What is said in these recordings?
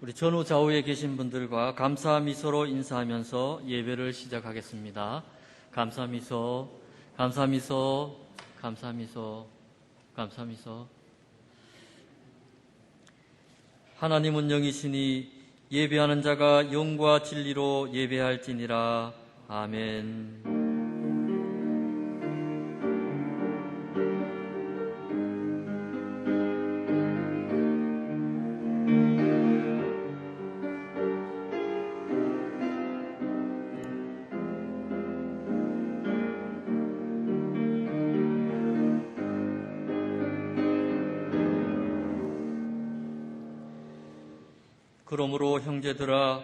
우리 전후 좌우에 계신 분들과 감사 미소로 인사하면서 예배를 시작하겠습니다. 감사 미소, 감사 미소, 감사 미소, 감사 미소. 하나님은 영이시니 예배하는 자가 영과 진리로 예배할지니라. 아멘. 그러므로 형제들아,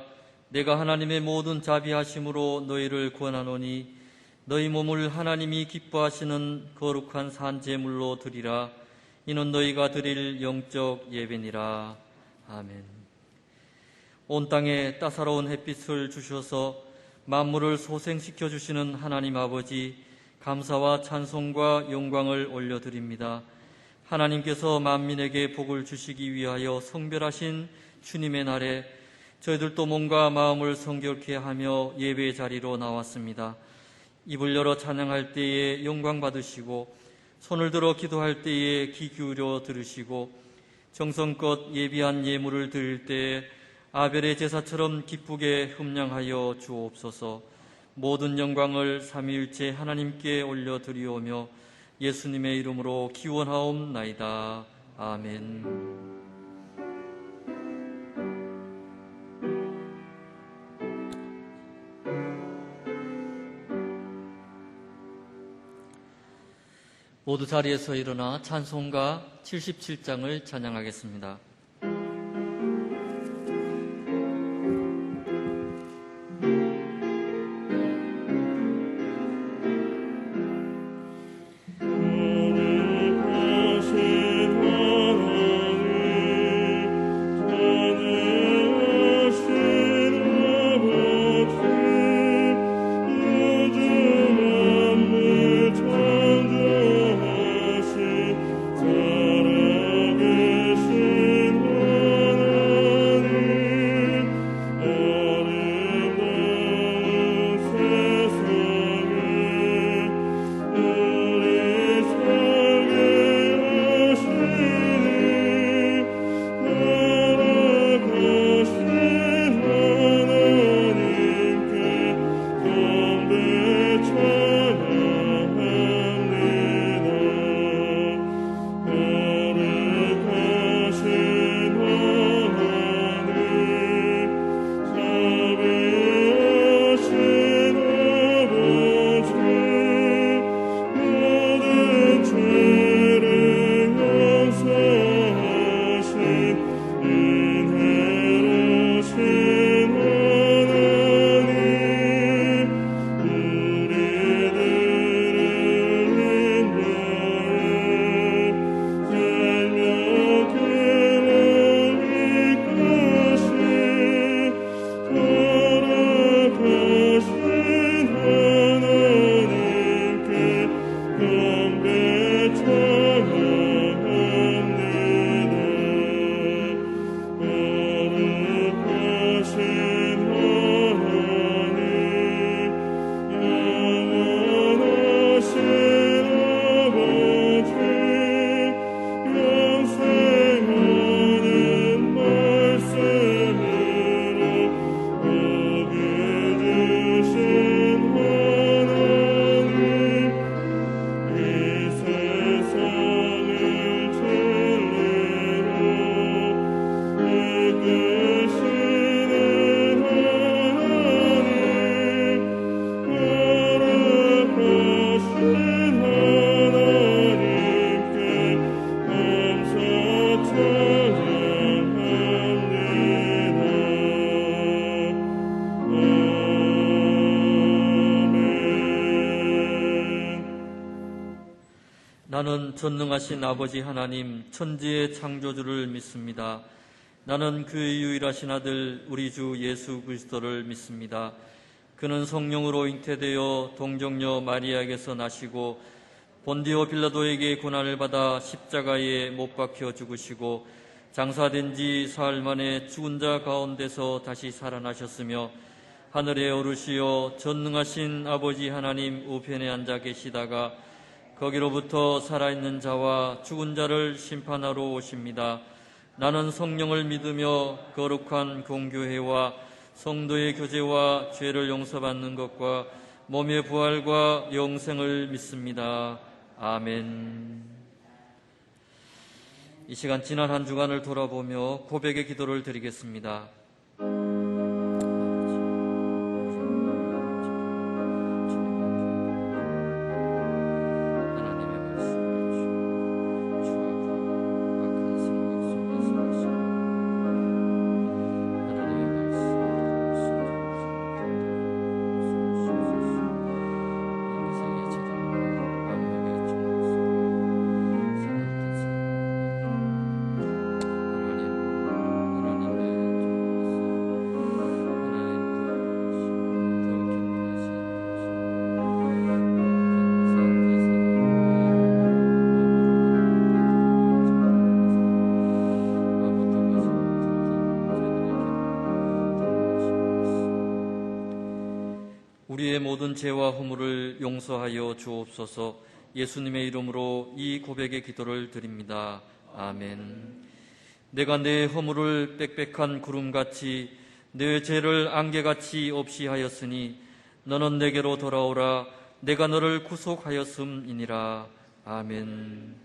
내가 하나님의 모든 자비하심으로 너희를 구원하노니 너희 몸을 하나님이 기뻐하시는 거룩한 산제물로 드리라. 이는 너희가 드릴 영적 예배니라. 아멘. 온 땅에 따사로운 햇빛을 주셔서 만물을 소생시켜 주시는 하나님 아버지, 감사와 찬송과 영광을 올려드립니다. 하나님께서 만민에게 복을 주시기 위하여 성별하신 주님의 날에 저희들도 몸과 마음을 성결케 하며 예배의 자리로 나왔습니다. 입을 열어 찬양할 때에 영광 받으시고 손을 들어 기도할 때에 귀 기울여 들으시고 정성껏 예비한 예물을 드릴 때에 아벨의 제사처럼 기쁘게 흠량하여 주옵소서. 모든 영광을 삼위일체 하나님께 올려드리오며 예수님의 이름으로 기원하옵나이다. 아멘. 모두 자리에서 일어나 찬송가 77장을 찬양하겠습니다. 나는 전능하신 아버지 하나님 천지의 창조주를 믿습니다. 나는 그의 유일하신 아들 우리 주 예수 그리스도를 믿습니다. 그는 성령으로 잉태되어 동정녀 마리아에게서 나시고 본디오 빌라도에게 고난을 받아 십자가에 못 박혀 죽으시고 장사된 지 사흘 만에 죽은 자 가운데서 다시 살아나셨으며 하늘에 오르시어 전능하신 아버지 하나님 우편에 앉아 계시다가 거기로부터 살아있는 자와 죽은 자를 심판하러 오십니다. 나는 성령을 믿으며 거룩한 공교회와 성도의 교제와 죄를 용서받는 것과 몸의 부활과 영생을 믿습니다. 아멘. 이 시간 지난 한 주간을 돌아보며 고백의 기도를 드리겠습니다. 우리의 모든 죄와 허물을 용서하여 주옵소서. 예수님의 이름으로 이 고백의 기도를 드립니다. 아멘. 내가 내 허물을 빽빽한 구름같이 내 죄를 안개같이 없이 하였으니 너는 내게로 돌아오라. 내가 너를 구속하였음이니라. 아멘.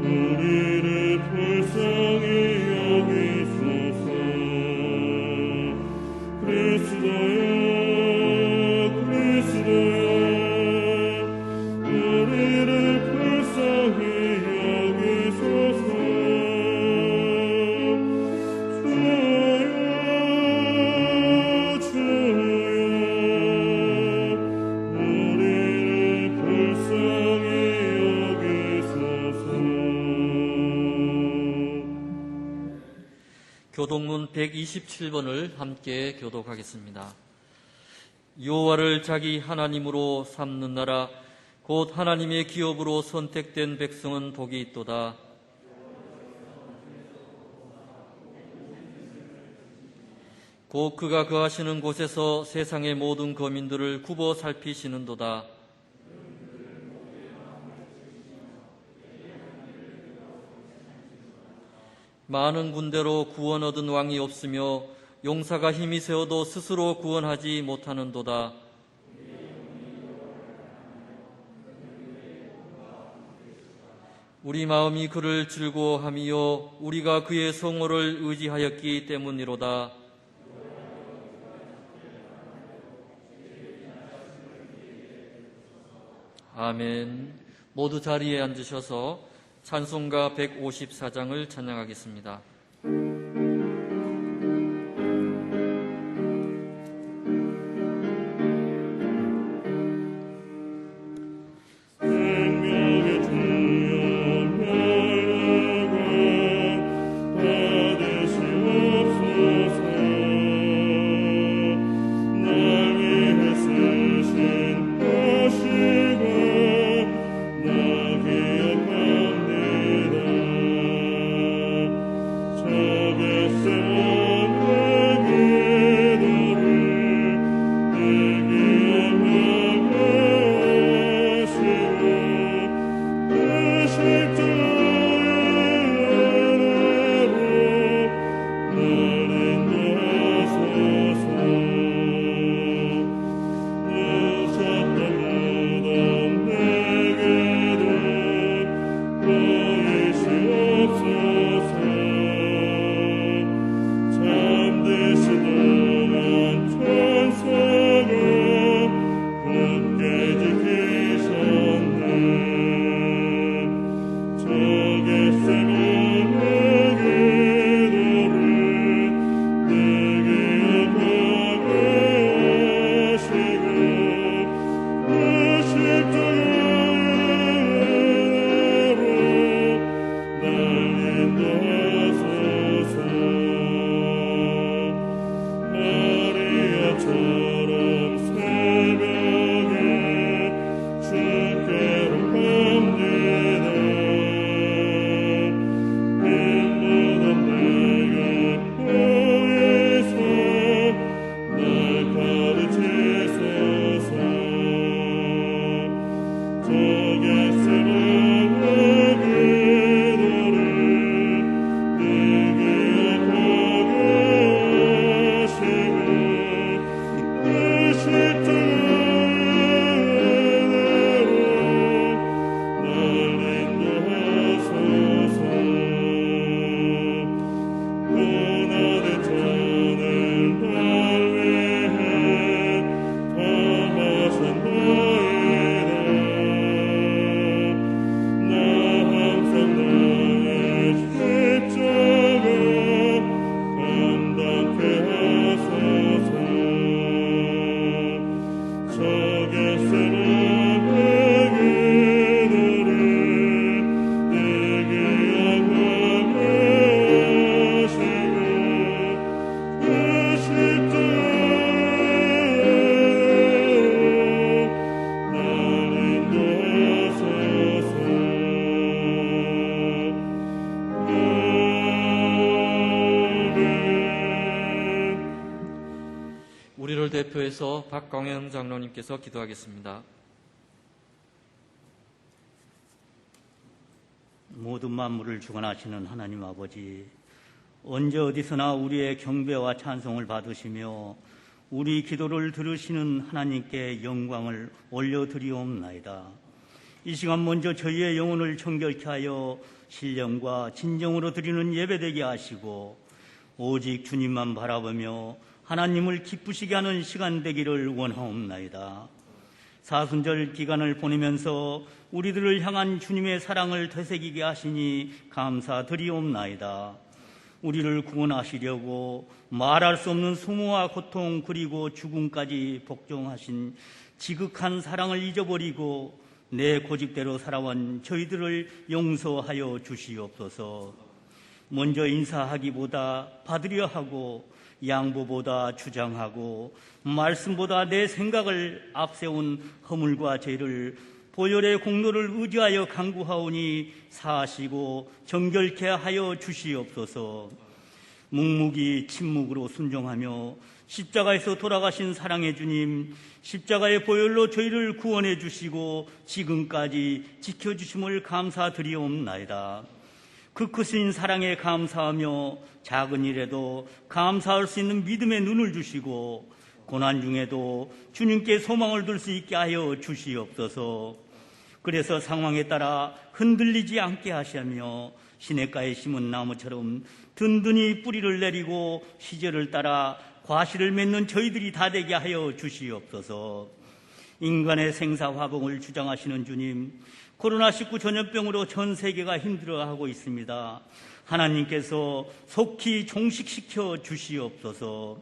우리를 불쌍히 교독문 127번을 함께 교독하겠습니다. 여호와를 자기 하나님으로 삼는 나라 곧 하나님의 기업으로 선택된 백성은 복이 있도다. 곧 그가 거하시는 곳에서 세상의 모든 거민들을 굽어 살피시는도다. 많은 군대로 구원 얻은 왕이 없으며 용사가 힘이 세어도 스스로 구원하지 못하는도다. 우리 마음이 그를 즐거워하며 우리가 그의 성호를 의지하였기 때문이로다. 아멘. 모두 자리에 앉으셔서 찬송가 154장을 찬양하겠습니다. 대표해서 박광영 장로님께서 기도하겠습니다. 모든 만물을 주관하시는 하나님 아버지, 언제 어디서나 우리의 경배와 찬송을 받으시며 우리 기도를 들으시는 하나님께 영광을 올려드리옵나이다. 이 시간 먼저 저희의 영혼을 정결케 하여 신령과 진정으로 드리는 예배되게 하시고 오직 주님만 바라보며 하나님을 기쁘시게 하는 시간 되기를 원하옵나이다. 사순절 기간을 보내면서 우리들을 향한 주님의 사랑을 되새기게 하시니 감사드리옵나이다. 우리를 구원하시려고 말할 수 없는 수모와 고통 그리고 죽음까지 복종하신 지극한 사랑을 잊어버리고 내 고집대로 살아온 저희들을 용서하여 주시옵소서. 먼저 인사하기보다 받으려 하고 양보보다 주장하고 말씀보다 내 생각을 앞세운 허물과 죄를 보혈의 공로를 의지하여 간구하오니 사하시고 정결케 하여 주시옵소서. 묵묵히 침묵으로 순종하며 십자가에서 돌아가신 사랑의 주님, 십자가의 보혈로 저희를 구원해 주시고 지금까지 지켜주심을 감사드리옵나이다. 그 크신 사랑에 감사하며 작은 일에도 감사할 수 있는 믿음의 눈을 주시고 고난 중에도 주님께 소망을 둘 수 있게 하여 주시옵소서. 그래서 상황에 따라 흔들리지 않게 하시며 시냇가에 심은 나무처럼 든든히 뿌리를 내리고 시절을 따라 과실을 맺는 저희들이 다 되게 하여 주시옵소서. 인간의 생사화복을 주장하시는 주님, 코로나19 전염병으로 전 세계가 힘들어하고 있습니다. 하나님께서 속히 종식시켜 주시옵소서.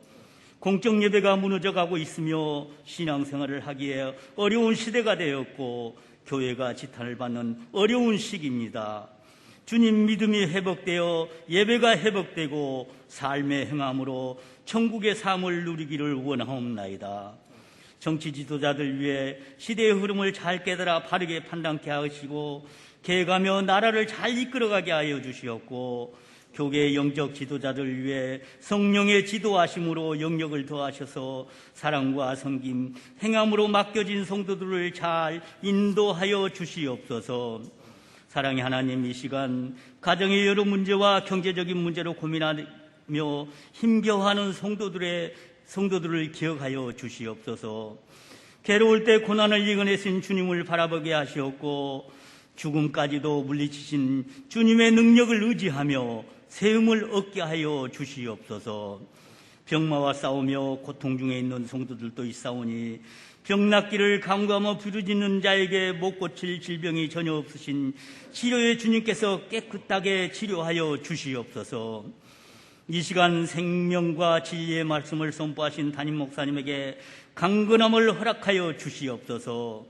공적 예배가 무너져가고 있으며 신앙생활을 하기에 어려운 시대가 되었고 교회가 지탄을 받는 어려운 시기입니다. 주님 믿음이 회복되어 예배가 회복되고 삶의 행함으로 천국의 삶을 누리기를 원하옵나이다. 정치 지도자들 위해 시대의 흐름을 잘 깨달아 바르게 판단케 하시고 계획하며 나라를 잘 이끌어가게 하여 주시옵고 교계의 영적 지도자들 위해 성령의 지도하심으로 영역을 더하셔서 사랑과 섬김, 행함으로 맡겨진 성도들을 잘 인도하여 주시옵소서. 사랑의 하나님, 이 시간 가정의 여러 문제와 경제적인 문제로 고민하며 힘겨워하는 성도들을 기억하여 주시옵소서. 괴로울 때 고난을 이겨내신 주님을 바라보게 하시옵고 죽음까지도 물리치신 주님의 능력을 의지하며 세움을 얻게 하여 주시옵소서. 병마와 싸우며 고통 중에 있는 성도들도 있사오니 병 낫기를 간구하며 부르짖는 자에게 못 고칠 질병이 전혀 없으신 치료의 주님께서 깨끗하게 치료하여 주시옵소서. 이 시간 생명과 진리의 말씀을 선포하신 담임 목사님에게 강건함을 허락하여 주시옵소서.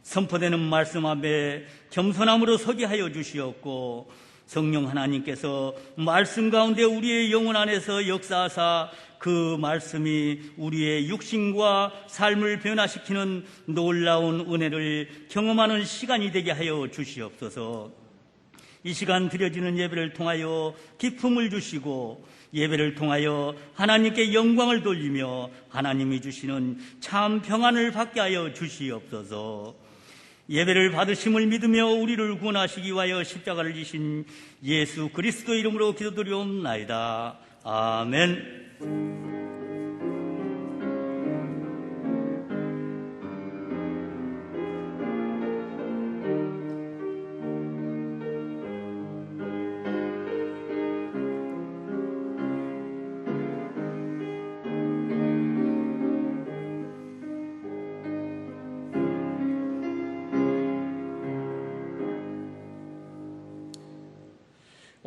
선포되는 말씀 앞에 겸손함으로 서게 하여 주시옵고 성령 하나님께서 말씀 가운데 우리의 영혼 안에서 역사하사 그 말씀이 우리의 육신과 삶을 변화시키는 놀라운 은혜를 경험하는 시간이 되게 하여 주시옵소서. 이 시간 드려지는 예배를 통하여 기쁨을 주시고 예배를 통하여 하나님께 영광을 돌리며 하나님이 주시는 참 평안을 받게 하여 주시옵소서. 예배를 받으심을 믿으며 우리를 구원하시기 위하여 십자가를 지신 예수 그리스도 이름으로 기도드리옵나이다. 아멘.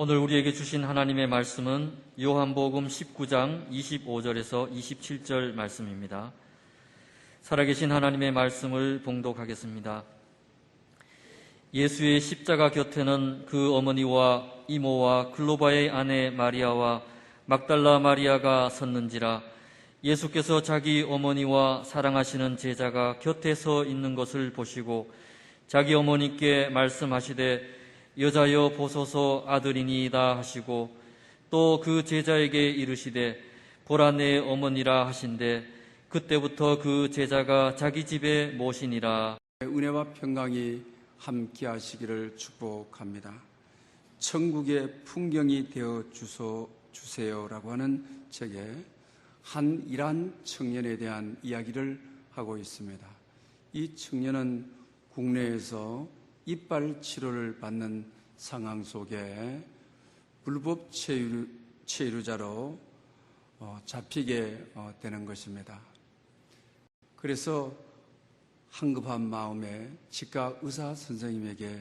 오늘 우리에게 주신 하나님의 말씀은 요한복음 19장 25절에서 27절 말씀입니다. 살아계신 하나님의 말씀을 봉독하겠습니다. 예수의 십자가 곁에는 그 어머니와 이모와 글로바의 아내 마리아와 막달라 마리아가 섰는지라. 예수께서 자기 어머니와 사랑하시는 제자가 곁에 서 있는 것을 보시고 자기 어머니께 말씀하시되 여자여 보소서 아들이니이다 하시고 또 그 제자에게 이르시되 보라 내 어머니라 하신대 그때부터 그 제자가 자기 집에 모시니라. 은혜와 평강이 함께하시기를 축복합니다. 천국의 풍경이 되어 주세요라고 하는 책에 한 이란 청년에 대한 이야기를 하고 있습니다. 이 청년은 국내에서 이빨 치료를 받는 상황 속에 불법 체류자로 잡히게 되는 것입니다. 그래서 한급한 마음에 치과 의사 선생님에게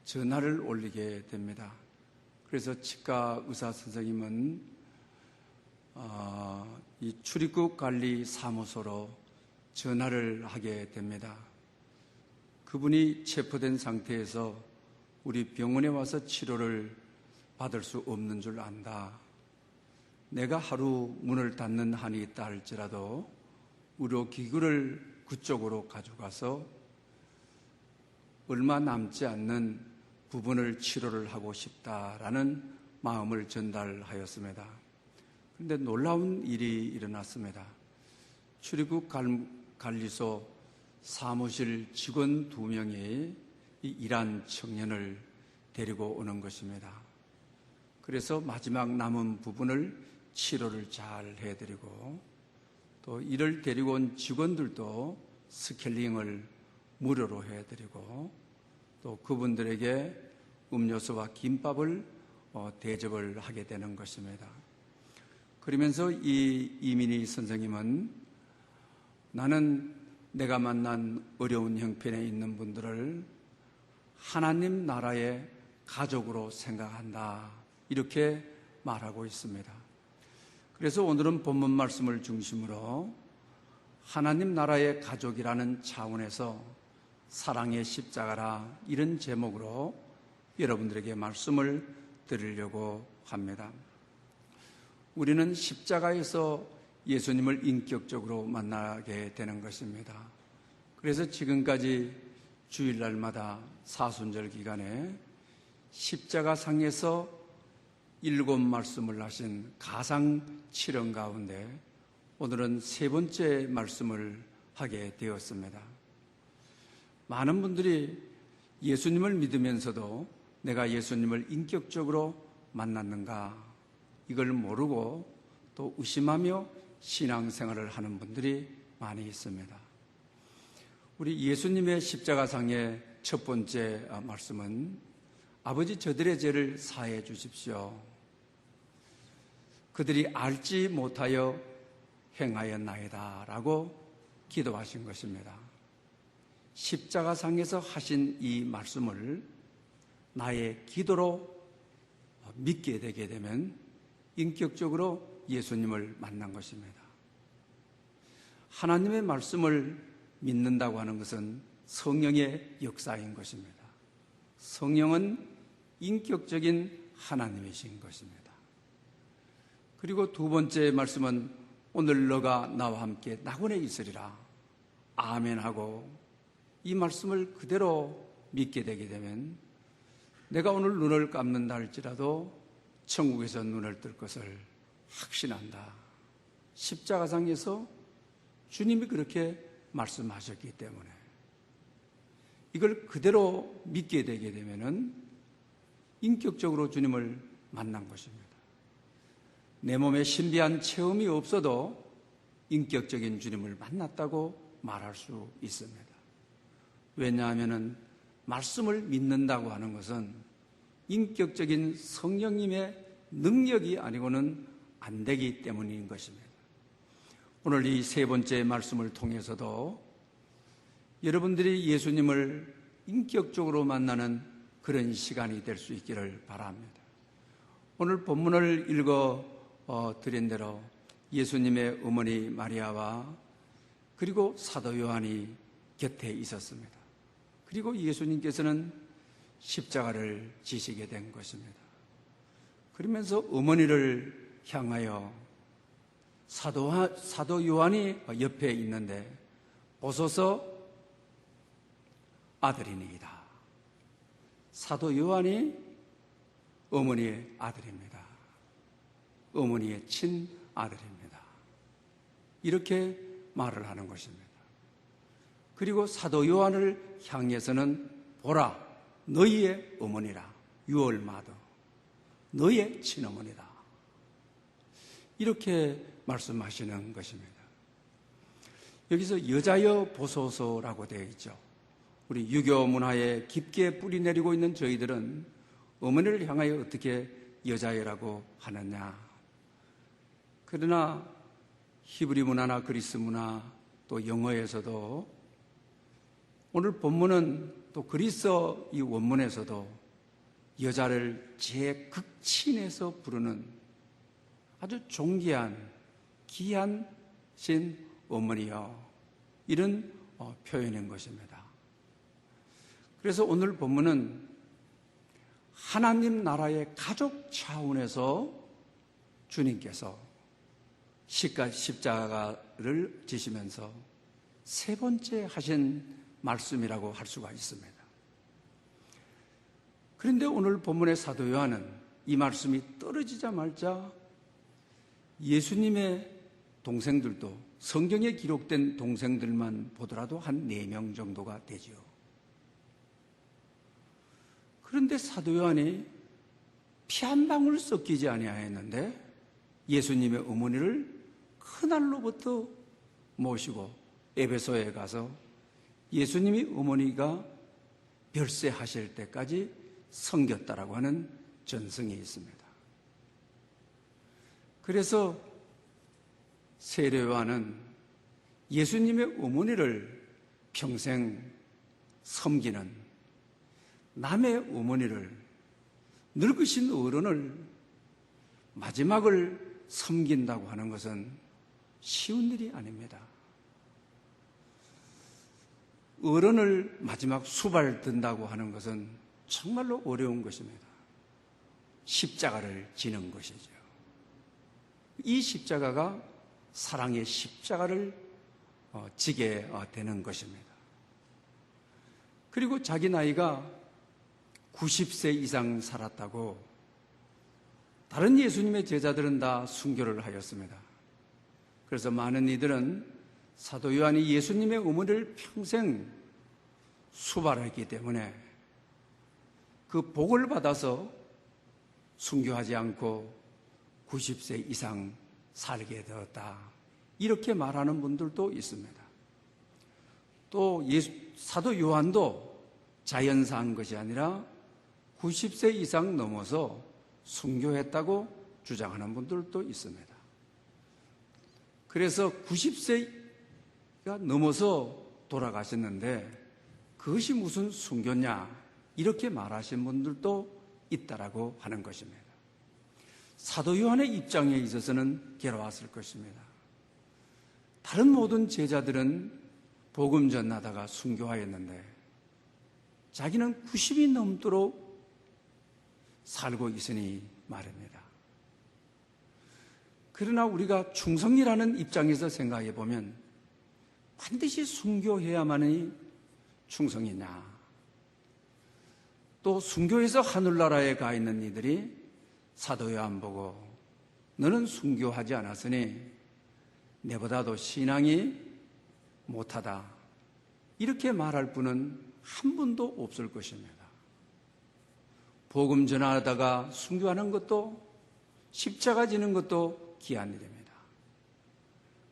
전화를 올리게 됩니다. 그래서 치과 의사 선생님은 이 출입국 관리 사무소로 전화를 하게 됩니다. 그분이 체포된 상태에서 우리 병원에 와서 치료를 받을 수 없는 줄 안다. 내가 하루 문을 닫는 한이 있다 할지라도 의료기구를 그쪽으로 가져가서 얼마 남지 않는 부분을 치료를 하고 싶다라는 마음을 전달하였습니다. 그런데 놀라운 일이 일어났습니다. 출입국 관리소 사무실 직원 2명이 이 이란 청년을 데리고 오는 것입니다. 그래서 마지막 남은 부분을 치료를 잘 해드리고 또 이를 데리고 온 직원들도 스케일링을 무료로 해드리고 또 그분들에게 음료수와 김밥을 대접을 하게 되는 것입니다. 그러면서 이 이민희 선생님은 나는 내가 만난 어려운 형편에 있는 분들을 하나님 나라의 가족으로 생각한다. 이렇게 말하고 있습니다. 그래서 오늘은 본문 말씀을 중심으로 하나님 나라의 가족이라는 차원에서 사랑의 십자가라 이런 제목으로 여러분들에게 말씀을 드리려고 합니다. 우리는 십자가에서 예수님을 인격적으로 만나게 되는 것입니다. 그래서 지금까지 주일날마다 사순절 기간에 십자가상에서 7말씀을 하신 가상 7원 가운데 오늘은 3번째 말씀을 하게 되었습니다. 많은 분들이 예수님을 믿으면서도 내가 예수님을 인격적으로 만났는가 이걸 모르고 또 의심하며 신앙생활을 하는 분들이 많이 있습니다. 우리 예수님의 십자가상의 첫 번째 말씀은 아버지 저들의 죄를 사해 주십시오. 그들이 알지 못하여 행하였나이다 라고 기도하신 것입니다. 십자가상에서 하신 이 말씀을 나의 기도로 믿게 되게 되면 인격적으로 예수님을 만난 것입니다. 하나님의 말씀을 믿는다고 하는 것은 성령의 역사인 것입니다. 성령은 인격적인 하나님이신 것입니다. 그리고 2번째 말씀은 오늘 너가 나와 함께 낙원에 있으리라. 아멘하고 이 말씀을 그대로 믿게 되게 되면 내가 오늘 눈을 감는다 할지라도 천국에서 눈을 뜰 것을 확신한다. 십자가상에서 주님이 그렇게 말씀하셨기 때문에 이걸 그대로 믿게 되게 되면은 인격적으로 주님을 만난 것입니다. 내 몸에 신비한 체험이 없어도 인격적인 주님을 만났다고 말할 수 있습니다. 왜냐하면 말씀을 믿는다고 하는 것은 인격적인 성령님의 능력이 아니고는 안 되기 때문인 것입니다. 오늘 이 3번째 말씀을 통해서도 여러분들이 예수님을 인격적으로 만나는 그런 시간이 될 수 있기를 바랍니다. 오늘 본문을 읽어 드린 대로 예수님의 어머니 마리아와 그리고 사도 요한이 곁에 있었습니다. 그리고 예수님께서는 십자가를 지시게 된 것입니다. 그러면서 어머니를 향하여 사도 요한이 옆에 있는데 보소서 아들이니이다. 사도 요한이 어머니의 아들입니다. 어머니의 친아들입니다. 이렇게 말을 하는 것입니다. 그리고 사도 요한을 향해서는 보라, 너희의 어머니라, 유월마더, 너희의 친어머니다, 이렇게 말씀하시는 것입니다. 여기서 여자여 보소서라고 되어 있죠. 우리 유교 문화에 깊게 뿌리 내리고 있는 저희들은 어머니를 향하여 어떻게 여자여라고 하느냐. 그러나 히브리 문화나 그리스 문화 또 영어에서도 오늘 본문은 또 그리스어 이 원문에서도 여자를 제극친에서 부르는 아주 존귀한 귀한 신 어머니여, 이런 표현인 것입니다. 그래서 오늘 본문은 하나님 나라의 가족 차원에서 주님께서 십자가를 지시면서 세 번째 하신 말씀이라고 할 수가 있습니다. 그런데 오늘 본문의 사도 요한은 이 말씀이 떨어지자마자 예수님의 동생들도, 성경에 기록된 동생들만 보더라도 한 4명 정도가 되죠. 그런데 사도 요한이 피 한 방울 섞이지 아니하였는데 예수님의 어머니를 그날로부터 모시고 에베소에 가서 예수님이 어머니가 별세하실 때까지 섬겼다라고 하는 전승이 있습니다. 그래서 세례 요한은 예수님의 어머니를 평생 섬기는, 남의 어머니를, 늙으신 어른을 마지막을 섬긴다고 하는 것은 쉬운 일이 아닙니다. 어른을 마지막 수발 든다고 하는 것은 정말로 어려운 것입니다. 십자가를 지는 것이죠. 이 십자가가 사랑의 십자가를 지게 되는 것입니다. 그리고 자기 나이가 90세 이상 살았다고 다른 예수님의 제자들은 다 순교를 하였습니다. 그래서 많은 이들은 사도 요한이 예수님의 어머니를 평생 수발했기 때문에 그 복을 받아서 순교하지 않고 90세 이상 살게 되었다, 이렇게 말하는 분들도 있습니다. 또 사도 요한도 자연사한 것이 아니라 90세 이상 넘어서 순교했다고 주장하는 분들도 있습니다. 그래서 90세가 넘어서 돌아가셨는데 그것이 무슨 순교냐, 이렇게 말하신 분들도 있다라고 하는 것입니다. 사도 요한의 입장에 있어서는 괴로웠을 것입니다. 다른 모든 제자들은 복음 전하다가 순교하였는데 자기는 90이 넘도록 살고 있으니 말입니다. 그러나 우리가 충성이라는 입장에서 생각해 보면 반드시 순교해야만이 충성이냐, 또 순교해서 하늘나라에 가 있는 이들이 사도 요한 보고 너는 순교하지 않았으니 내보다도 신앙이 못하다, 이렇게 말할 분은 한 분도 없을 것입니다. 복음 전하다가 순교하는 것도, 십자가 지는 것도 귀한 일입니다.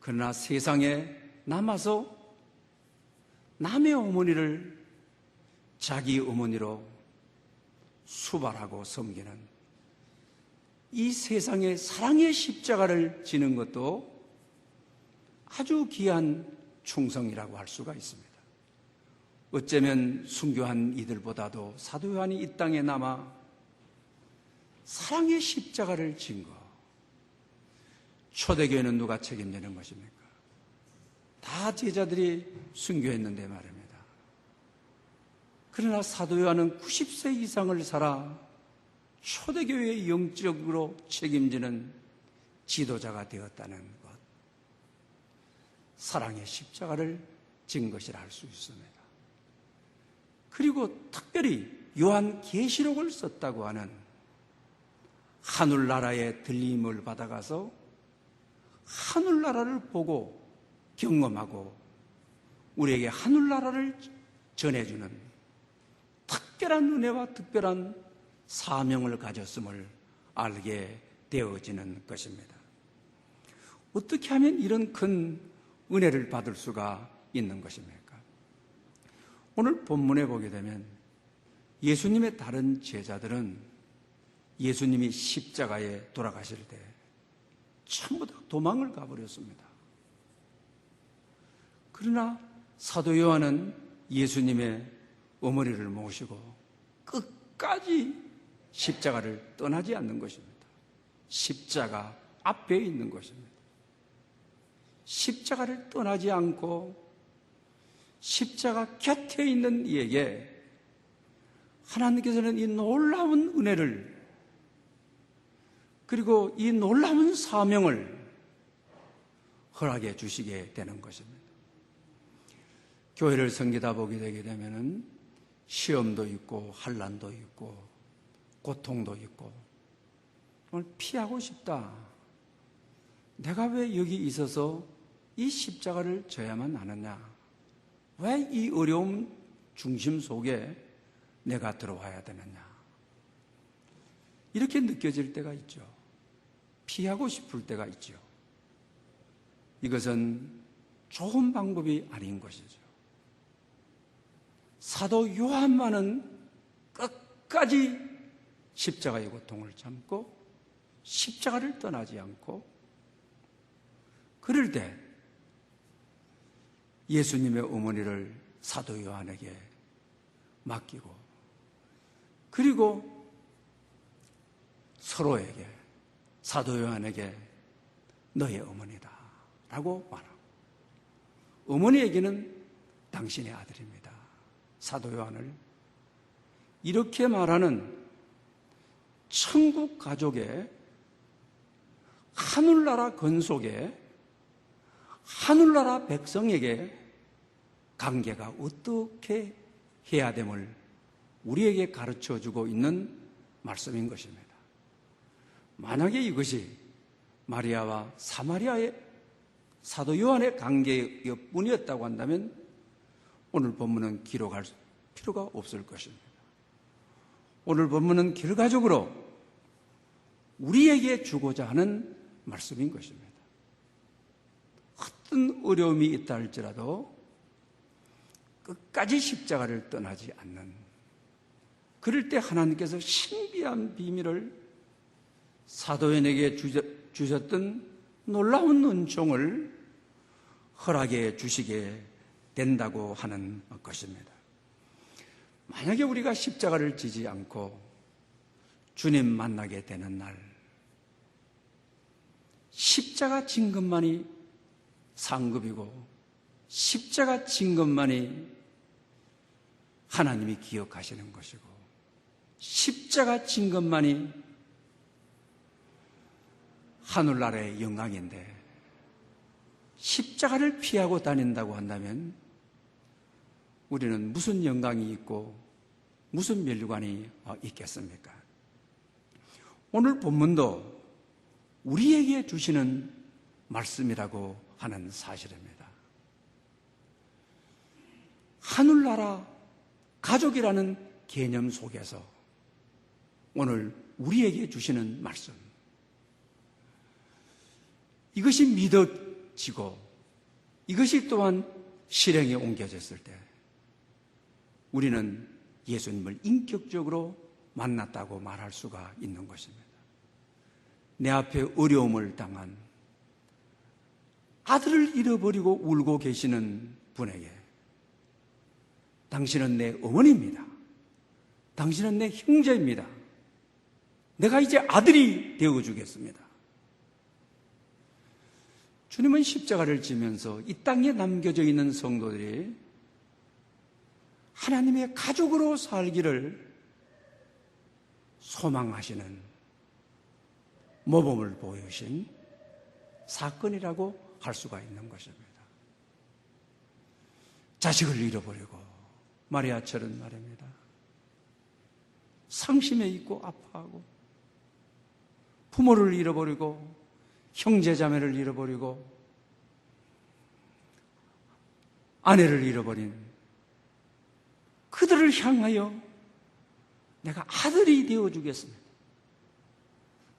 그러나 세상에 남아서 남의 어머니를 자기 어머니로 수발하고 섬기는, 이 세상의 사랑의 십자가를 지는 것도 아주 귀한 충성이라고 할 수가 있습니다. 어쩌면 순교한 이들보다도 사도 요한이 이 땅에 남아 사랑의 십자가를 진 것, 초대교회는 누가 책임지는 것입니까? 다 제자들이 순교했는데 말입니다. 그러나 사도 요한은 90세 이상을 살아 초대교회의 영적으로 책임지는 지도자가 되었다는 것, 사랑의 십자가를 진 것이라 할 수 있습니다. 그리고 특별히 요한 계시록을 썼다고 하는, 하늘나라의 들림을 받아가서 하늘나라를 보고 경험하고 우리에게 하늘나라를 전해주는 특별한 은혜와 특별한 사명을 가졌음을 알게 되어지는 것입니다. 어떻게 하면 이런 큰 은혜를 받을 수가 있는 것입니까? 오늘 본문에 보게 되면 예수님의 다른 제자들은 예수님이 십자가에 돌아가실 때 전부 다 도망을 가버렸습니다. 그러나 사도 요한은 예수님의 어머니를 모시고 끝까지 십자가를 떠나지 않는 것입니다. 십자가 앞에 있는 것입니다. 십자가를 떠나지 않고 십자가 곁에 있는 이에게 하나님께서는 이 놀라운 은혜를 그리고 이 놀라운 사명을 허락해 주시게 되는 것입니다. 교회를 섬기다 보게 되게 되면은 시험도 있고 환난도 있고 고통도 있고 오늘 피하고 싶다. 내가 왜 여기 있어서 이 십자가를 져야만 하느냐? 왜 이 어려움 중심 속에 내가 들어와야 되느냐? 이렇게 느껴질 때가 있죠. 피하고 싶을 때가 있죠. 이것은 좋은 방법이 아닌 것이죠. 사도 요한만은 끝까지 십자가의 고통을 참고 십자가를 떠나지 않고 그럴 때 예수님의 어머니를 사도 요한에게 맡기고 그리고 서로에게 사도 요한에게 너의 어머니다 라고 말하고 어머니에게는 당신의 아들입니다. 사도 요한을 이렇게 말하는 천국 가족의 하늘나라 건속에 하늘나라 백성에게 관계가 어떻게 해야 됨을 우리에게 가르쳐주고 있는 말씀인 것입니다. 만약에 이것이 마리아와 사마리아의 사도 요한의 관계뿐이었다고 한다면 오늘 본문은 기록할 필요가 없을 것입니다. 오늘 본문은 결과적으로 우리에게 주고자 하는 말씀인 것입니다. 어떤 어려움이 있다 할지라도 끝까지 십자가를 떠나지 않는 그럴 때 하나님께서 신비한 비밀을 사도인에게 주셨던 놀라운 은총을 허락해 주시게 된다고 하는 것입니다. 만약에 우리가 십자가를 지지 않고 주님 만나게 되는 날 십자가 진 것만이 상급이고 십자가 진 것만이 하나님이 기억하시는 것이고 십자가 진 것만이 하늘나라의 영광인데 십자가를 피하고 다닌다고 한다면 우리는 무슨 영광이 있고 무슨 면류관이 있겠습니까? 오늘 본문도 우리에게 주시는 말씀이라고 하는 사실입니다. 하늘나라 가족이라는 개념 속에서 오늘 우리에게 주시는 말씀 이것이 믿어지고 이것이 또한 실행에 옮겨졌을 때 우리는 예수님을 인격적으로 만났다고 말할 수가 있는 것입니다. 내 앞에 어려움을 당한 아들을 잃어버리고 울고 계시는 분에게 당신은 내 어머니입니다. 당신은 내 형제입니다. 내가 이제 아들이 되어주겠습니다. 주님은 십자가를 지면서 이 땅에 남겨져 있는 성도들이 하나님의 가족으로 살기를 소망하시는 모범을 보여주신 사건이라고 할 수가 있는 것입니다. 자식을 잃어버리고 마리아처럼 말입니다. 상심해 있고 아파하고 부모를 잃어버리고 형제자매를 잃어버리고 아내를 잃어버린 그들을 향하여 내가 아들이 되어주겠습니다.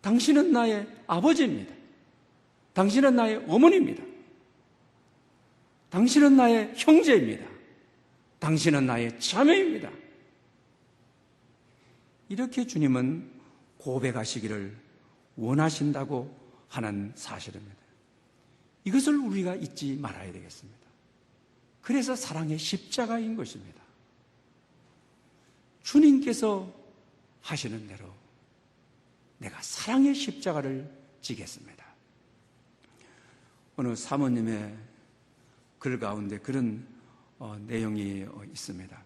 당신은 나의 아버지입니다. 당신은 나의 어머니입니다. 당신은 나의 형제입니다. 당신은 나의 자매입니다. 이렇게 주님은 고백하시기를 원하신다고 하는 사실입니다. 이것을 우리가 잊지 말아야 되겠습니다. 그래서 사랑의 십자가인 것입니다. 주님께서 하시는 대로 내가 사랑의 십자가를 지겠습니다. 어느 사모님의 글 가운데 그런 내용이 있습니다.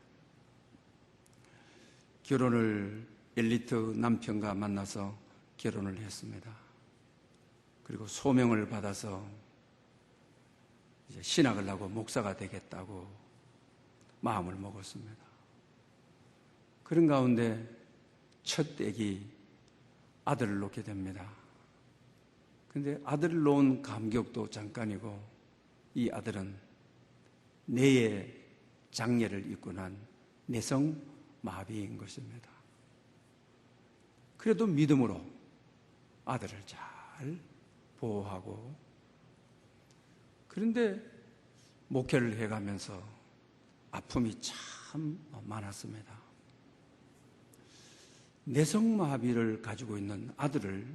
결혼을 엘리트 남편과 만나서 결혼을 했습니다. 그리고 소명을 받아서 이제 신학을 하고 목사가 되겠다고 마음을 먹었습니다. 그런 가운데 첫 애기 아들을 놓게 됩니다. 그런데 아들을 놓은 감격도 잠깐이고 이 아들은 뇌의 장애를 입고 난 내성 마비인 것입니다. 그래도 믿음으로 아들을 잘 보호하고, 그런데 목회를 해가면서 아픔이 참 많았습니다. 내성마비를 가지고 있는 아들을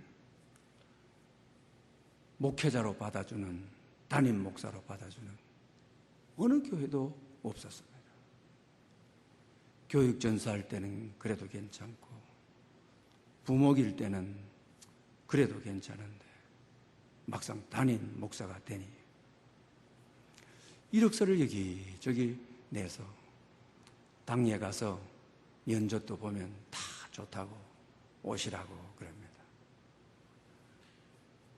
목회자로 받아주는, 담임 목사로 받아주는 어느 교회도 없었습니다. 교육전사할 때는 그래도 괜찮고, 부목일 때는 그래도 괜찮은데 막상 담임 목사가 되니 이력서를 여기저기 내서 당에 가서 면접도 보면 다 좋다고 오시라고 그럽니다.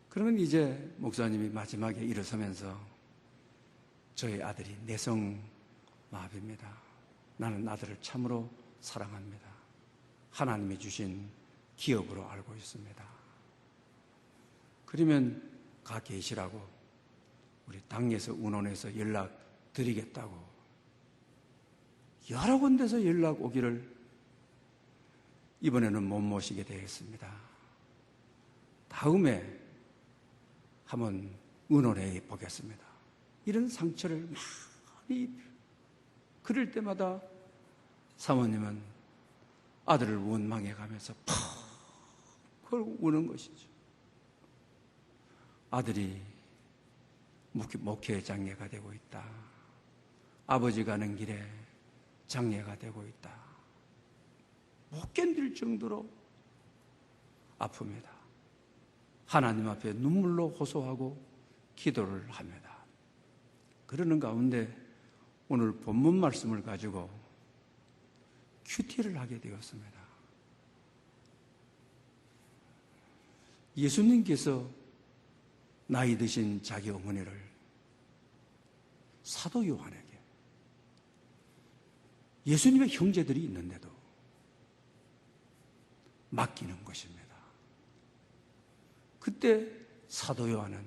그러면 이제 목사님이 마지막에 일어서면서 저희 아들이 내성마비입니다. 나는 아들을 참으로 사랑합니다. 하나님이 주신 기업으로 알고 있습니다. 그러면 가 계시라고 우리 당에서 운원해서 연락 드리겠다고 여러 군데서 연락 오기를 이번에는 못 모시게 되었습니다. 다음에 한번 의논해 보겠습니다. 이런 상처를 많이 그럴 때마다 사모님은 아들을 원망해 가면서 펑 우는 것이죠. 아들이 목회 장애가 되고 있다. 아버지 가는 길에 장애가 되고 있다. 못 견딜 정도로 아픕니다. 하나님 앞에 눈물로 호소하고 기도를 합니다. 그러는 가운데 오늘 본문 말씀을 가지고 큐티를 하게 되었습니다. 예수님께서 나이 드신 자기 어머니를 사도 요한에게, 예수님의 형제들이 있는데도 맡기는 것입니다. 그때 사도 요한은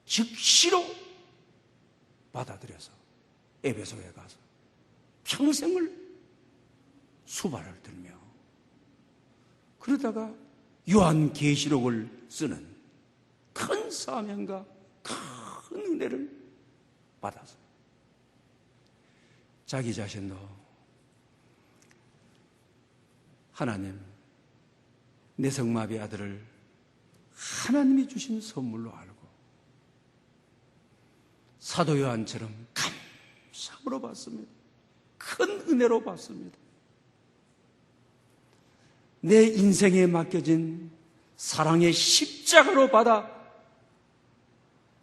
즉시로 받아들여서 에베소에 가서 평생을 수발을 들며, 그러다가 요한계시록을 쓰는 큰 사명과 큰 은혜를 받아서 자기 자신도 하나님, 내성마비 아들을 하나님이 주신 선물로 알고 사도 요한처럼 감사함으로 받습니다. 큰 은혜로 받습니다. 내 인생에 맡겨진 사랑의 십자가로 받아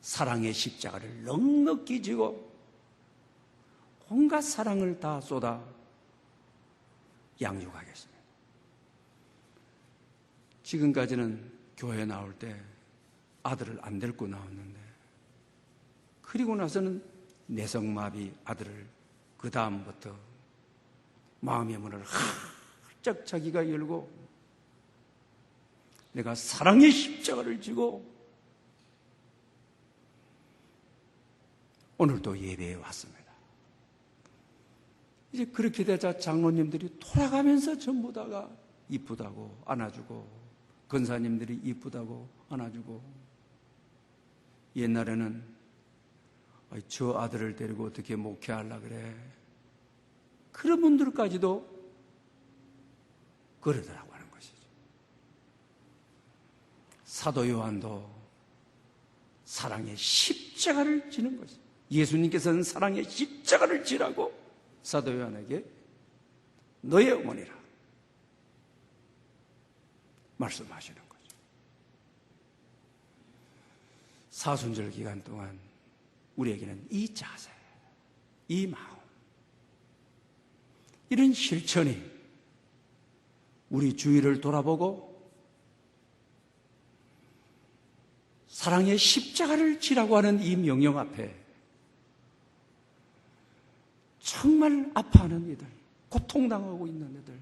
사랑의 십자가를 넉넉히 지고 온갖 사랑을 다 쏟아 양육하겠습니다. 지금까지는 교회 나올 때 아들을 안 데리고 나왔는데, 그리고 나서는 내성마비 아들을 그 다음부터 마음의 문을 활짝 자기가 열고 내가 사랑의 십자가를 지고 오늘도 예배에 왔습니다. 이제 그렇게 되자 장로님들이 돌아가면서 전부 다가 이쁘다고 안아주고, 권사님들이 이쁘다고 안아주고, 옛날에는 저 아들을 데리고 어떻게 목회하려고 그래, 그런 분들까지도 그러더라고 하는 것이죠. 사도 요한도 사랑의 십자가를 지는 것이죠. 예수님께서는 사랑의 십자가를 지라고 사도 요한에게 너의 어머니라 말씀하시는 거죠. 사순절 기간 동안 우리에게는 이 자세, 이 마음, 이런 실천이 우리 주위를 돌아보고 사랑의 십자가를 지라고 하는 이 명령 앞에 정말 아파하는 이들, 고통당하고 있는 이들,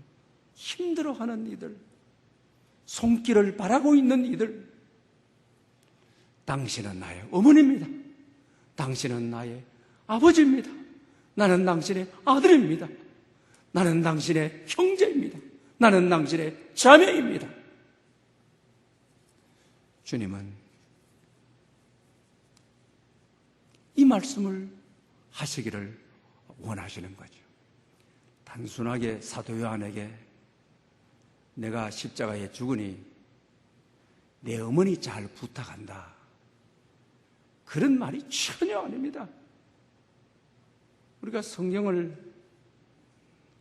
힘들어하는 이들, 손길을 바라고 있는 이들, 당신은 나의 어머니입니다. 당신은 나의 아버지입니다. 나는 당신의 아들입니다. 나는 당신의 형제입니다. 나는 당신의 자매입니다. 주님은 이 말씀을 하시기를 원하시는 거죠. 단순하게 사도 요한에게 내가 십자가에 죽으니 내 어머니 잘 부탁한다, 그런 말이 전혀 아닙니다. 우리가 성경을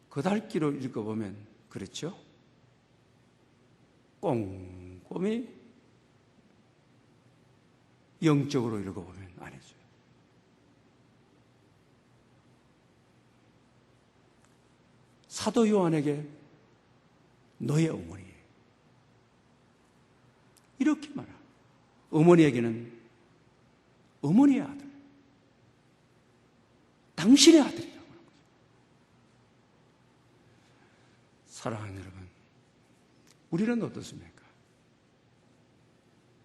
그달기로 읽어보면 그렇죠? 꼼꼼히 영적으로 읽어보면 아니죠. 사도 요한에게 너의 어머니, 이렇게 말합니다. 어머니에게는 어머니의 아들, 당신의 아들이라고 하는 거죠. 사랑하는 여러분, 우리는 어떻습니까?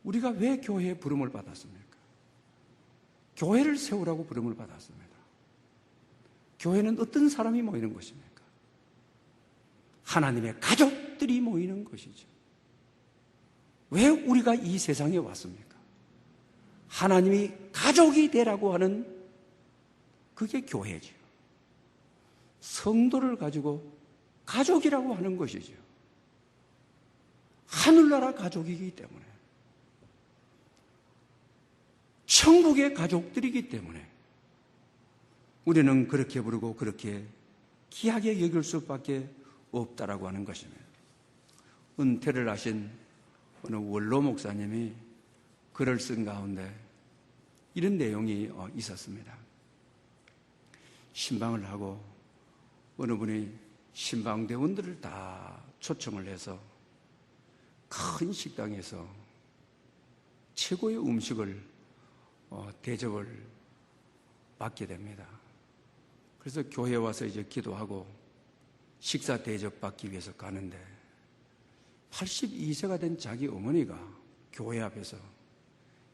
우리가 왜 교회에 부름을 받았습니까? 교회를 세우라고 부름을 받았습니다. 교회는 어떤 사람이 모이는 것입니까? 하나님의 가족들이 모이는 것이죠. 왜 우리가 이 세상에 왔습니까? 하나님이 가족이 되라고 하는 그게 교회죠. 성도를 가지고 가족이라고 하는 것이죠. 하늘나라 가족이기 때문에, 천국의 가족들이기 때문에 우리는 그렇게 부르고 그렇게 귀하게 여길 수밖에 없다라고 하는 것입니다. 은퇴를 하신 어느 원로 목사님이 글을 쓴 가운데 이런 내용이 있었습니다. 신방을 하고 어느 분이 신방대원들을 다 초청을 해서 큰 식당에서 최고의 음식을 대접을 받게 됩니다. 그래서 교회에 와서 이제 기도하고 식사 대접 받기 위해서 가는데 82세가 된 자기 어머니가 교회 앞에서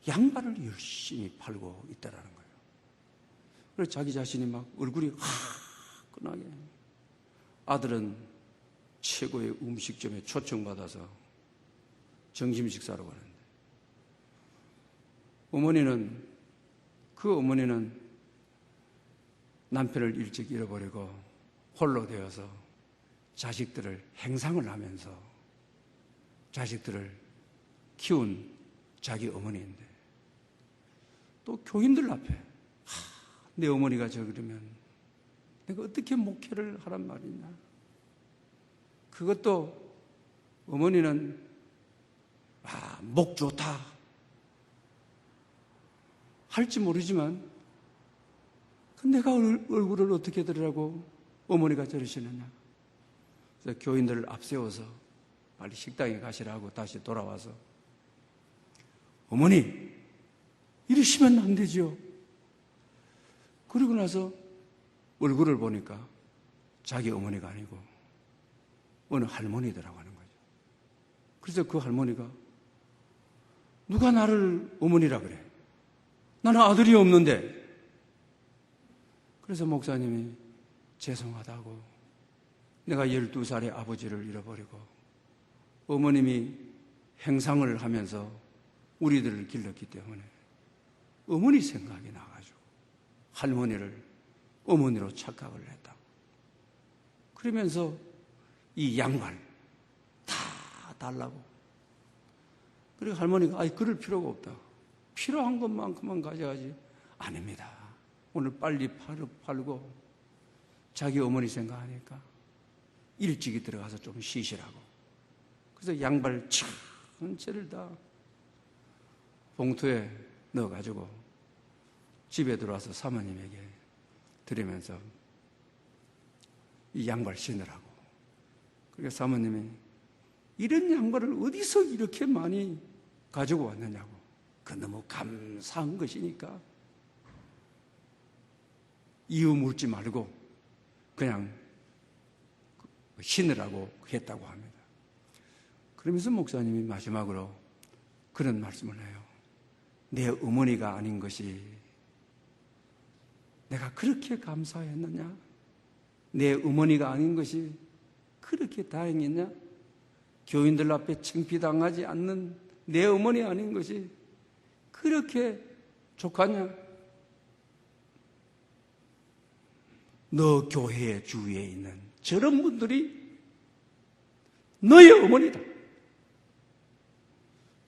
양말을 열심히 팔고 있다라는 거예요. 그래서 자기 자신이 막 얼굴이 화끈하게, 아들은 최고의 음식점에 초청받아서 점심 식사로 가는데 그 어머니는 남편을 일찍 잃어버리고 홀로 되어서 자식들을 행상을 하면서 자식들을 키운 자기 어머니인데, 또 교인들 앞에 내 어머니가 저러면 내가 어떻게 목회를 하란 말이냐. 그것도 어머니는 목 좋다 할지 모르지만 내가 얼굴을 어떻게 들으라고 어머니가 저러시느냐. 그래서 교인들을 앞세워서 빨리 식당에 가시라고 다시 돌아와서 어머니 이러시면 안 되죠. 그러고 나서 얼굴을 보니까 자기 어머니가 아니고 어느 할머니더라고 하는 거죠. 그래서 그 할머니가 누가 나를 어머니라 그래? 나는 아들이 없는데. 그래서 목사님이 죄송하다고. 내가 12살에 아버지를 잃어버리고 어머님이 행상을 하면서 우리들을 길렀기 때문에 어머니 생각이 나가지고 할머니를 어머니로 착각을 했다. 그러면서 이 양말 다 달라고. 그리고 할머니가 아이 그럴 필요가 없다. 필요한 것만큼만 가져가지. 아닙니다. 오늘 빨리 팔고 자기 어머니 생각하니까 일찍이 들어가서 좀 쉬시라고. 그래서 양발 전체를 다 봉투에 넣어가지고 집에 들어와서 사모님에게 드리면서 이 양발 신으라고. 그러니까 사모님이 이런 양발을 어디서 이렇게 많이 가지고 왔느냐고. 그 너무 감사한 것이니까 이유 묻지 말고 그냥 신으라고 했다고 합니다. 그러면서 목사님이 마지막으로 그런 말씀을 해요. 내 어머니가 아닌 것이 내가 그렇게 감사했느냐? 내 어머니가 아닌 것이 그렇게 다행했냐? 교인들 앞에 창피당하지 않는 내 어머니 아닌 것이 그렇게 족하냐? 너 교회 주위에 있는 저런 분들이 너의 어머니다.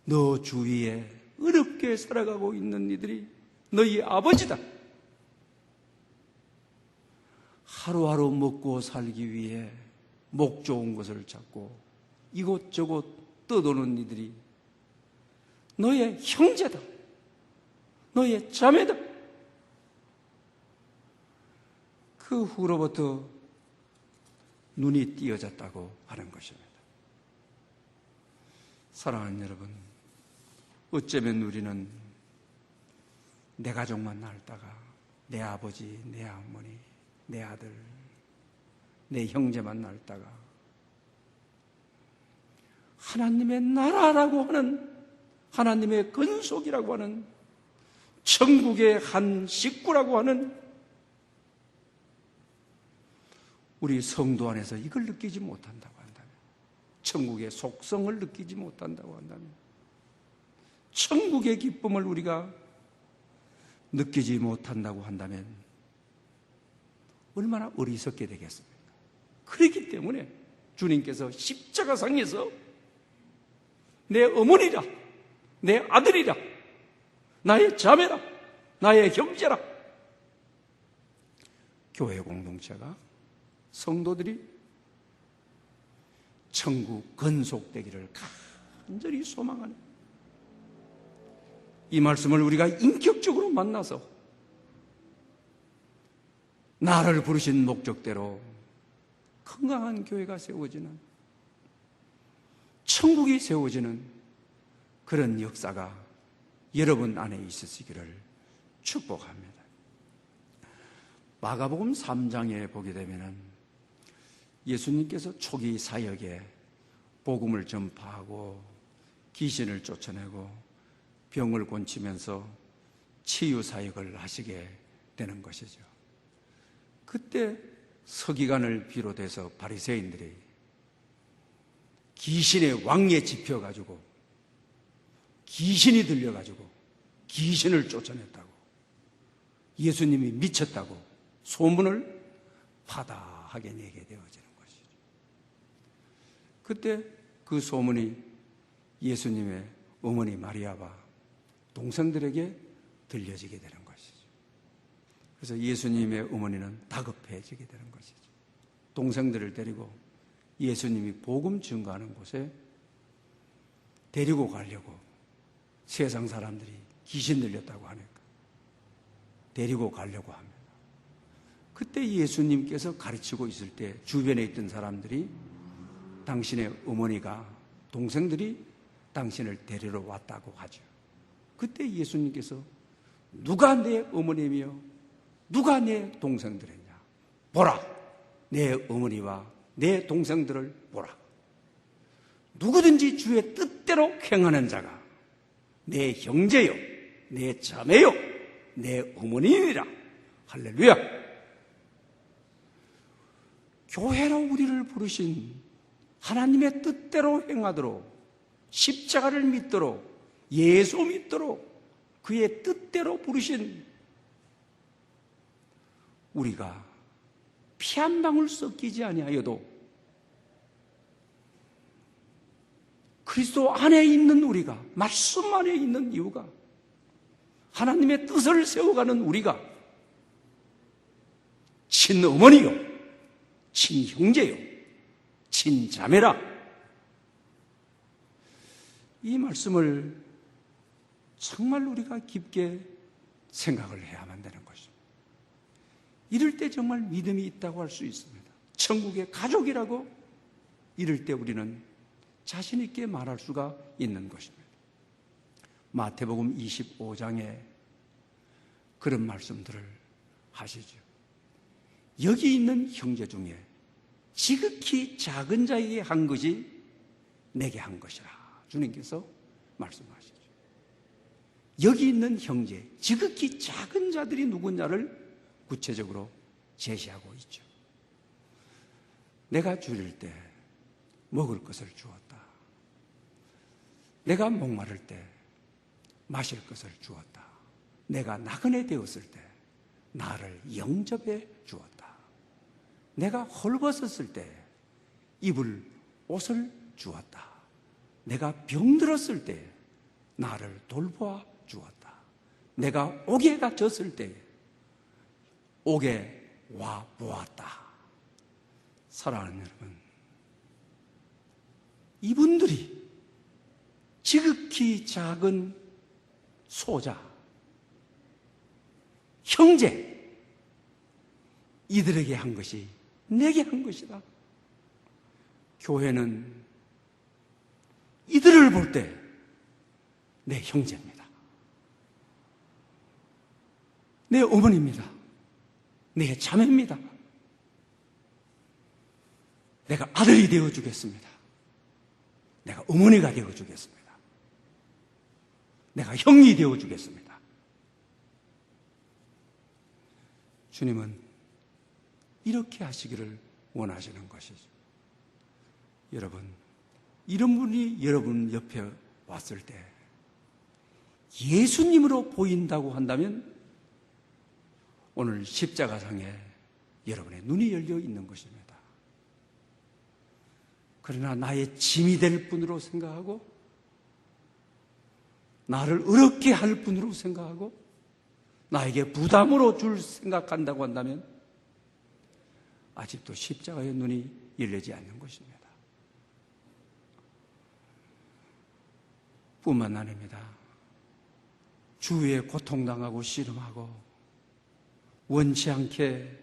너 주위에 어렵게 살아가고 있는 이들이 너희 아버지다. 하루하루 먹고 살기 위해 목 좋은 것을 찾고 이곳저곳 떠도는 이들이 너의 형제다. 너의 자매다. 그 후로부터 눈이 띄어졌다고 하는 것입니다. 사랑하는 여러분, 어쩌면 우리는 내 가족만 낳다가 내 아버지, 내 어머니, 내 아들, 내 형제만 낳다가 하나님의 나라라고 하는, 하나님의 근속이라고 하는, 천국의 한 식구라고 하는 우리 성도 안에서 이걸 느끼지 못한다고 한다면, 천국의 속성을 느끼지 못한다고 한다면, 천국의 기쁨을 우리가 느끼지 못한다고 한다면 얼마나 어리석게 되겠습니까? 그렇기 때문에 주님께서 십자가상에서 내 어머니라, 내 아들이라, 나의 자매라, 나의 형제라, 교회 공동체가, 성도들이 천국 건속되기를 간절히 소망하는 이 말씀을 우리가 인격적으로 만나서 나를 부르신 목적대로 건강한 교회가 세워지는, 천국이 세워지는 그런 역사가 여러분 안에 있으시기를 축복합니다. 마가복음 3장에 보게 되면은 예수님께서 초기 사역에 복음을 전파하고 귀신을 쫓아내고 병을 고치면서 치유 사역을 하시게 되는 것이죠. 그때 서기관을 비롯해서 바리새인들이 귀신의 왕에 집혀가지고 귀신이 들려가지고 귀신을 쫓아냈다고, 예수님이 미쳤다고 소문을 파다하게 내게 되어지는 것이죠. 그때 그 소문이 예수님의 어머니 마리아와 동생들에게 들려지게 되는 것이죠. 그래서 예수님의 어머니는 다급해지게 되는 것이죠. 동생들을 데리고 예수님이 복음 증거하는 곳에 데리고 가려고, 세상 사람들이 귀신 들렸다고 하니까 데리고 가려고 합니다. 그때 예수님께서 가르치고 있을 때 주변에 있던 사람들이 당신의 어머니가, 동생들이 당신을 데리러 왔다고 하죠. 그때 예수님께서 누가 내 어머니며 누가 내 동생들이냐? 보라, 내 어머니와 내 동생들을 보라. 누구든지 주의 뜻대로 행하는 자가 내 형제요, 내 자매요, 내 어머니이라. 할렐루야. 교회로 우리를 부르신 하나님의 뜻대로 행하도록, 십자가를 믿도록, 예수 믿도록 그의 뜻대로 부르신 우리가 피 한 방울 섞이지 아니하여도 그리스도 안에 있는 우리가, 말씀 안에 있는 이유가, 하나님의 뜻을 세워가는 우리가 친어머니요, 친형제요, 친자매라. 이 말씀을 정말 우리가 깊게 생각을 해야만 되는 것입니다. 이럴 때 정말 믿음이 있다고 할 수 있습니다. 천국의 가족이라고 이럴 때 우리는 자신 있게 말할 수가 있는 것입니다. 마태복음 25장에 그런 말씀들을 하시죠. 여기 있는 형제 중에 지극히 작은 자에게 한 것이 내게 한 것이라 주님께서 말씀하시죠. 여기 있는 형제, 지극히 작은 자들이 누구냐를 구체적으로 제시하고 있죠. 내가 줄일 때 먹을 것을 주었다. 내가 목마를 때 마실 것을 주었다. 내가 나그네 되었을 때 나를 영접해 주었다. 내가 헐벗었을 때 입을 옷을 주었다. 내가 병들었을 때 나를 돌보아 주었다. 내가 옥에 갇혔을 때 옥에 와 보았다. 사랑하는 여러분, 이분들이 지극히 작은 소자, 형제, 이들에게 한 것이 내게 한 것이다. 교회는 이들을 볼 때 내 형제입니다. 내 어머니입니다. 내 자매입니다. 내가 아들이 되어주겠습니다. 내가 어머니가 되어주겠습니다. 내가 형이 되어주겠습니다. 주님은 이렇게 하시기를 원하시는 것이죠. 여러분, 이런 분이 여러분 옆에 왔을 때 예수님으로 보인다고 한다면 오늘 십자가상에 여러분의 눈이 열려 있는 것입니다. 그러나 나의 짐이 될 분으로 생각하고 나를 어렵게 할 분으로 생각하고 나에게 부담으로 줄 생각한다고 한다면 아직도 십자가의 눈이 열리지 않는 것입니다. 뿐만 아닙니다. 주위에 고통당하고 씨름하고 원치 않게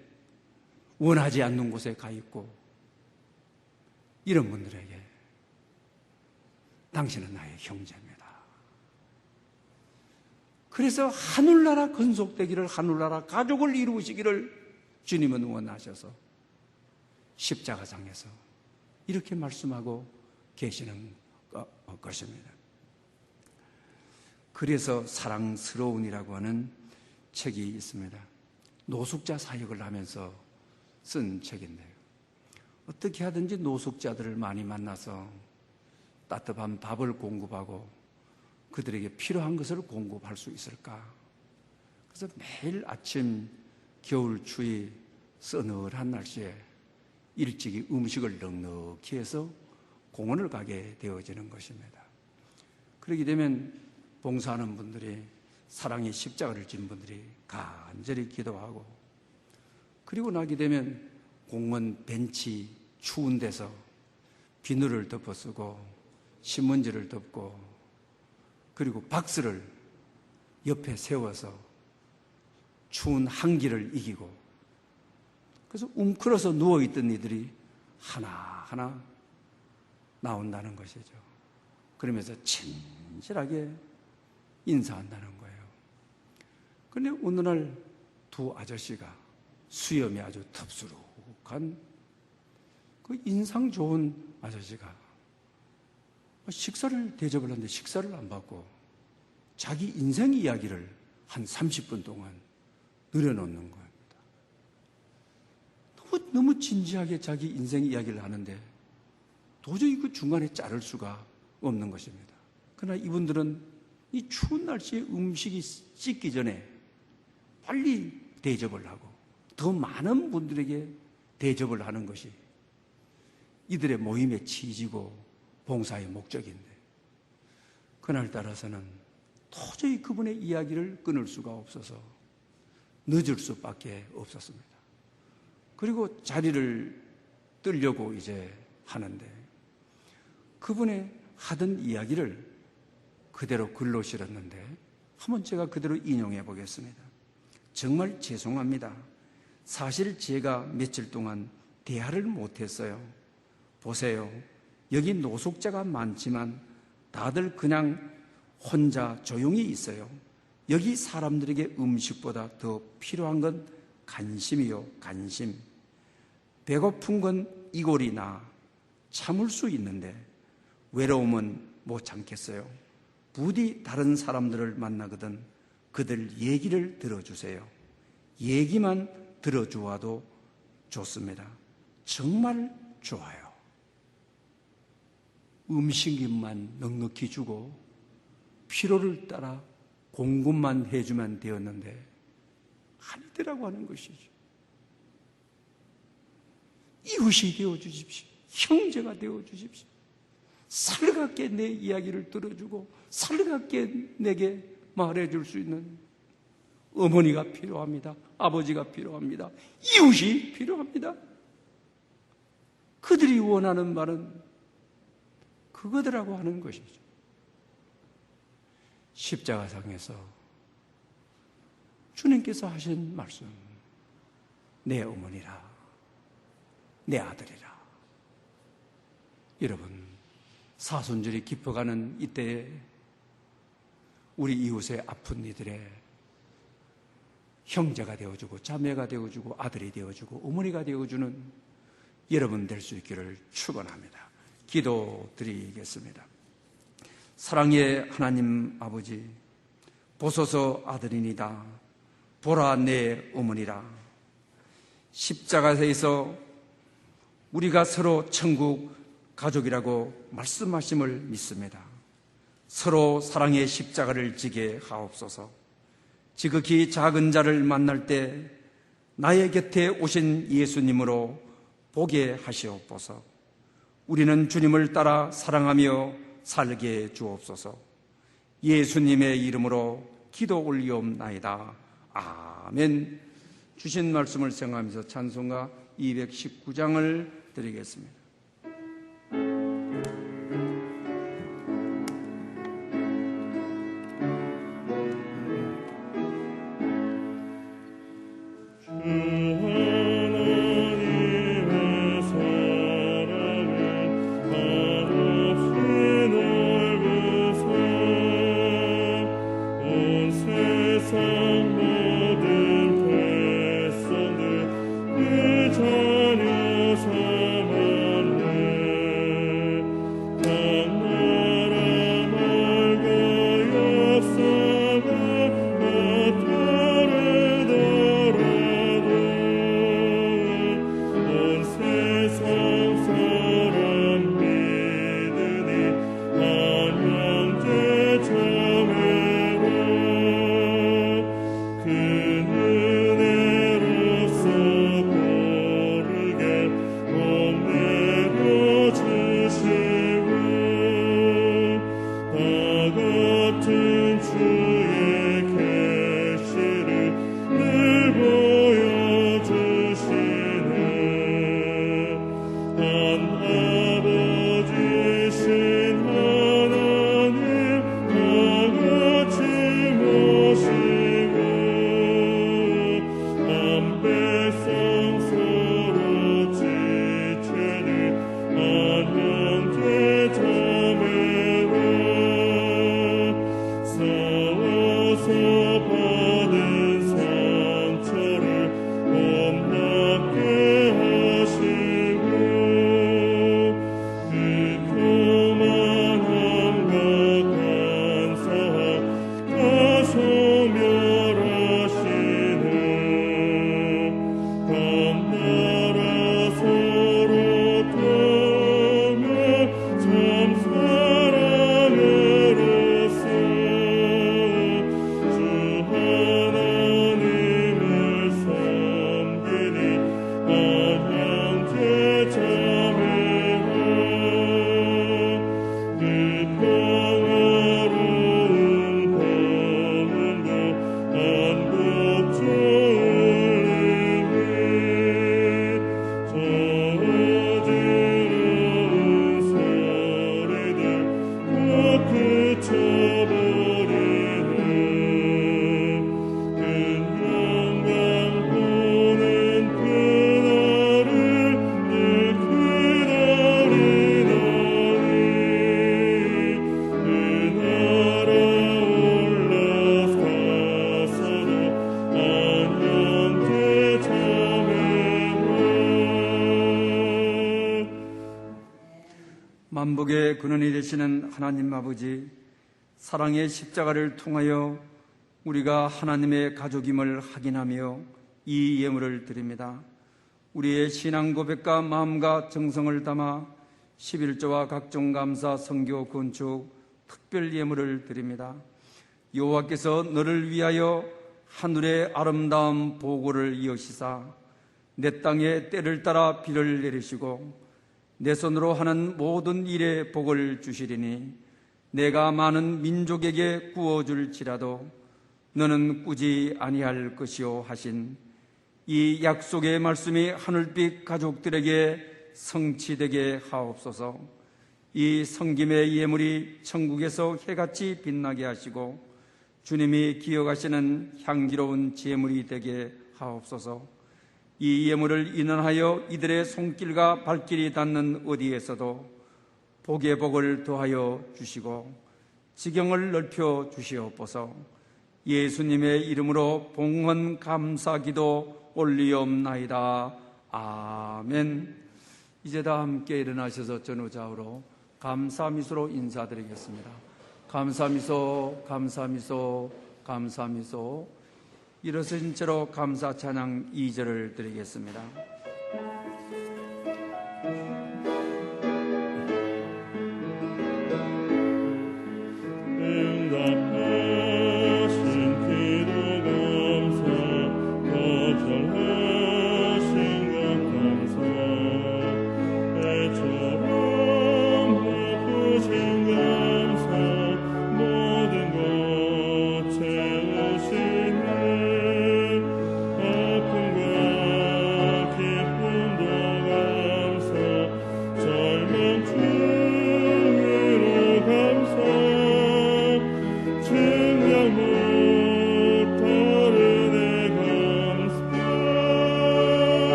원하지 않는 곳에 가 있고 이런 분들에게 당신은 나의 형제입니다. 그래서 하늘나라 건속되기를, 하늘나라 가족을 이루시기를 주님은 원하셔서 십자가상에서 이렇게 말씀하고 계시는 것입니다. 그래서 사랑스러운이라고 하는 책이 있습니다. 노숙자 사역을 하면서 쓴 책인데요. 어떻게 하든지 노숙자들을 많이 만나서 따뜻한 밥을 공급하고 그들에게 필요한 것을 공급할 수 있을까? 그래서 매일 아침 겨울 추위 서늘한 날씨에 일찍이 음식을 넉넉히 해서 공원을 가게 되어지는 것입니다. 그렇게 되면 봉사하는 분들이, 사랑의 십자가를 진 분들이 간절히 기도하고, 그리고 나게 되면 공원 벤치 추운 데서 비늘을 덮어 쓰고 신문지를 덮고 그리고 박스를 옆에 세워서 추운 한기를 이기고, 그래서 웅크려서 누워있던 이들이 하나하나 나온다는 것이죠. 그러면서 친절하게 인사한다는 거예요. 그런데 어느 날 두 아저씨가, 수염이 아주 텁수룩한 그 인상 좋은 아저씨가 식사를 대접을 하는데 식사를 안 받고 자기 인생 이야기를 한 30분 동안 늘어놓는 겁니다. 너무 너무 진지하게 자기 인생 이야기를 하는데 도저히 그 중간에 자를 수가 없는 것입니다. 그러나 이분들은 이 추운 날씨에 음식이 식기 전에 빨리 대접을 하고 더 많은 분들에게 대접을 하는 것이 이들의 모임의 취지고 봉사의 목적인데, 그날따라서는 도저히 그분의 이야기를 끊을 수가 없어서 늦을 수밖에 없었습니다. 그리고 자리를 뜨려고 이제 하는데 그분의 하던 이야기를 그대로 글로 실었는데 한번 제가 그대로 인용해 보겠습니다. 정말 죄송합니다. 사실 제가 며칠 동안 대화를 못했어요. 보세요. 여기 노숙자가 많지만 다들 그냥 혼자 조용히 있어요. 여기 사람들에게 음식보다 더 필요한 건 관심이요, 관심. 배고픈 건 이골이나 참을 수 있는데 외로움은 못 참겠어요. 부디 다른 사람들을 만나거든 그들 얘기를 들어주세요. 얘기만 들어주어도 좋습니다. 정말 좋아요. 음식만 넉넉히 주고 필요를 따라 공급만 해주면 되었는데 아니더라고 하는 것이죠. 이웃이 되어주십시오. 형제가 되어주십시오. 살갑게 내 이야기를 들어주고 살갑게 내게 말해줄 수 있는 어머니가 필요합니다. 아버지가 필요합니다. 이웃이 필요합니다. 그들이 원하는 말은 그거더라고 하는 것이죠. 십자가상에서 주님께서 하신 말씀, 내 어머니라, 내 아들이라. 여러분, 사순절이 깊어가는 이때에 우리 이웃의 아픈 이들의 형제가 되어주고 자매가 되어주고 아들이 되어주고 어머니가 되어주는 여러분 될 수 있기를 축원합니다. 기도드리겠습니다. 사랑의 하나님 아버지, 보소서 아들이니다. 보라 내 어머니라. 십자가에서 우리가 서로 천국 가족이라고 말씀하심을 믿습니다. 서로 사랑의 십자가를 지게 하옵소서. 지극히 작은 자를 만날 때 나의 곁에 오신 예수님으로 보게 하시옵소서. 우리는 주님을 따라 사랑하며 살게 주옵소서. 예수님의 이름으로 기도 올리옵나이다. 아멘. 주신 말씀을 생각하면서 찬송가 219장을 드리겠습니다. 자녀 삼아 천복의 근원이 되시는 하나님 아버지, 사랑의 십자가를 통하여 우리가 하나님의 가족임을 확인하며 이 예물을 드립니다. 우리의 신앙 고백과 마음과 정성을 담아 11조와 각종 감사, 선교, 건축, 특별 예물을 드립니다. 여호와께서 너를 위하여 하늘의 아름다운 보고를 이으시사 내 땅에 때를 따라 비를 내리시고 내 손으로 하는 모든 일에 복을 주시리니 내가 많은 민족에게 구워줄지라도 너는 꾸지 아니할 것이요 하신 이 약속의 말씀이 하늘빛 가족들에게 성취되게 하옵소서. 이 성김의 예물이 천국에서 해같이 빛나게 하시고 주님이 기억하시는 향기로운 제물이 되게 하옵소서. 이 예물을 인원하여 이들의 손길과 발길이 닿는 어디에서도 복의 복을 더하여 주시고 지경을 넓혀 주시옵소서. 예수님의 이름으로 봉헌 감사기도 올리옵나이다. 아멘. 이제 다 함께 일어나셔서 전후좌우로 감사미소로 인사드리겠습니다. 감사미소, 감사미소, 감사미소. 일어서신 채로 감사 찬양 2절을 드리겠습니다.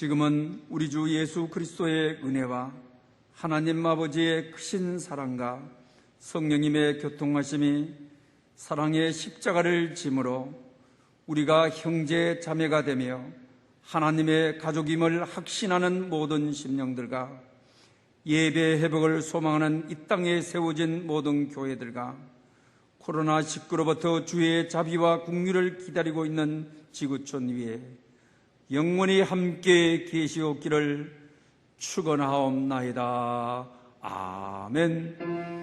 지금은 우리 주 예수 그리스도의 은혜와 하나님 아버지의 크신 사랑과 성령님의 교통하심이 사랑의 십자가를 짐으로 우리가 형제 자매가 되며 하나님의 가족임을 확신하는 모든 심령들과 예배 회복을 소망하는 이 땅에 세워진 모든 교회들과 코로나19로부터 주의 자비와 긍휼을 기다리고 있는 지구촌 위에 영원히 함께 계시옵기를 축원하옵나이다. 아멘.